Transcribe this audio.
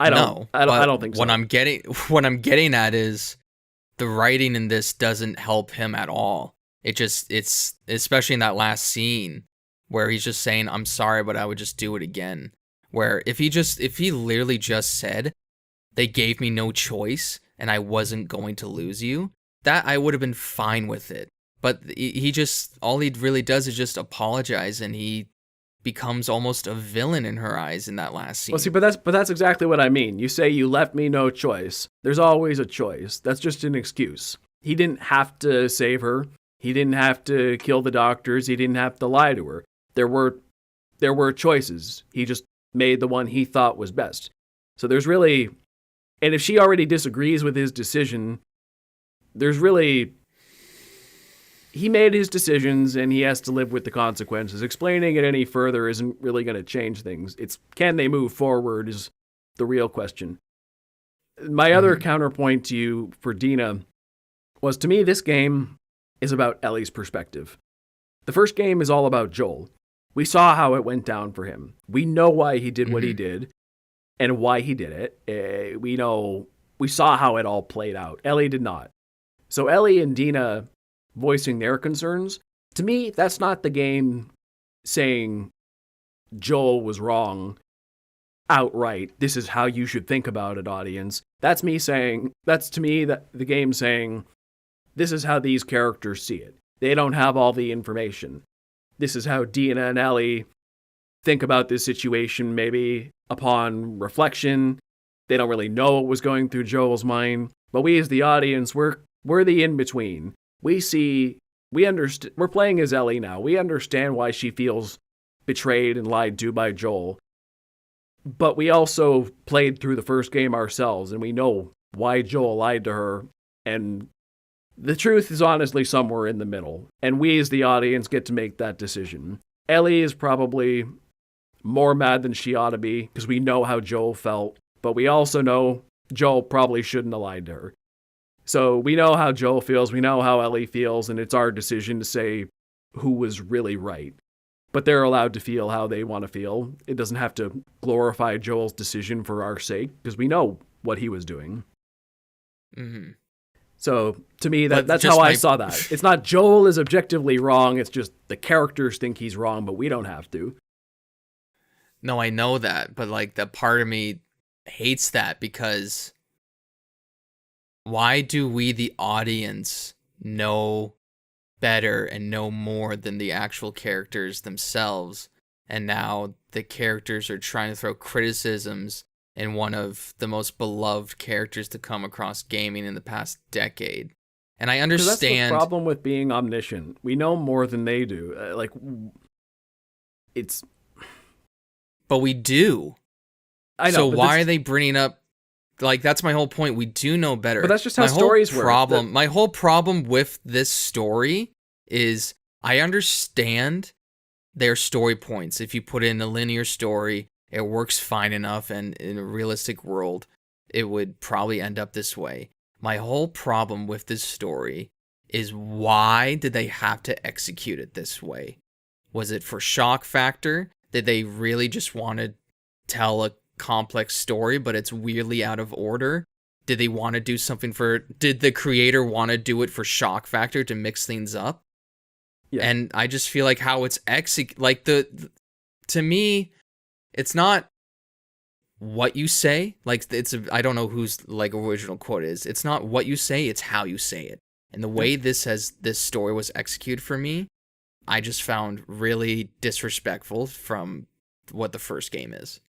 No, I but don't think so. what I'm getting at is the writing in this doesn't help him at all. It's especially in that last scene where he's just saying, "I'm sorry, but I would just do it again." Where if he literally just said, "They gave me no choice and I wasn't going to lose you," that I would have been fine with it. But he just, all he really does is just apologize, and he becomes almost a villain in her eyes in that last Well, see, scene. but that's exactly what I mean. You say you left me no choice. There's always a choice. That's just an excuse. He didn't have to save her. He didn't have to kill the doctors. He didn't have to lie to her. There were choices. He just made the one he thought was best. So there's really, and if she already disagrees with his decision, there's really, he made his decisions and he has to live with the consequences. Explaining it any further isn't really going to change things. It's, can they move forward is the real question. My other counterpoint to you for Dina was, to me, this game is about Ellie's perspective. The first game is all about Joel. We saw how it went down for him. We know why he did what he did and why he did it. We saw how it all played out. Ellie did not. So Ellie and Dina voicing their concerns, to me, that's not the game saying Joel was wrong outright. This is how you should think about it, audience. That's me saying, that's to me that the game saying, this is how these characters see it. They don't have all the information. This is how Dina and Ellie think about this situation, maybe upon reflection. They don't really know what was going through Joel's mind. But we as the audience, we're the in-between. We understand, we're playing as Ellie now. We understand why she feels betrayed and lied to by Joel. But we also played through the first game ourselves, and we know why Joel lied to her. And the truth is honestly somewhere in the middle. And we as the audience get to make that decision. Ellie is probably more mad than she ought to be, because we know how Joel felt. But we also know Joel probably shouldn't have lied to her. So we know how Joel feels, we know how Ellie feels, and it's our decision to say who was really right. But they're allowed to feel how they want to feel. It doesn't have to glorify Joel's decision for our sake, because we know what he was doing. So to me, that's how I saw that. It's not Joel is objectively wrong, it's just the characters think he's wrong, but we don't have to. No, I know that, but like that part of me hates that, because why do we, the audience, know better and know more than the actual characters themselves? And now the characters are trying to throw criticisms in one of the most beloved characters to come across gaming in the past decade. And I understand. That's the problem with being omniscient. We know more than they do. But we do. I know. So why are they bringing up? Like, that's my whole point. We do know better. But that's just how stories work. My whole problem with this story is I understand their story points. If you put it in a linear story, it works fine enough, and in a realistic world, it would probably end up this way. My whole problem with this story is, why did they have to execute it this way? Was it for shock factor? Did they really just want to tell a complex story, but it's weirdly out of order? Did they want to do something did the creator want to do it for shock factor to mix things up? Yeah. And I just feel like how it's to me, it's not what you say. Like, I don't know whose like original quote is. It's not what you say, it's how you say it. And the way this story was executed for me, I just found really disrespectful from what the first game is.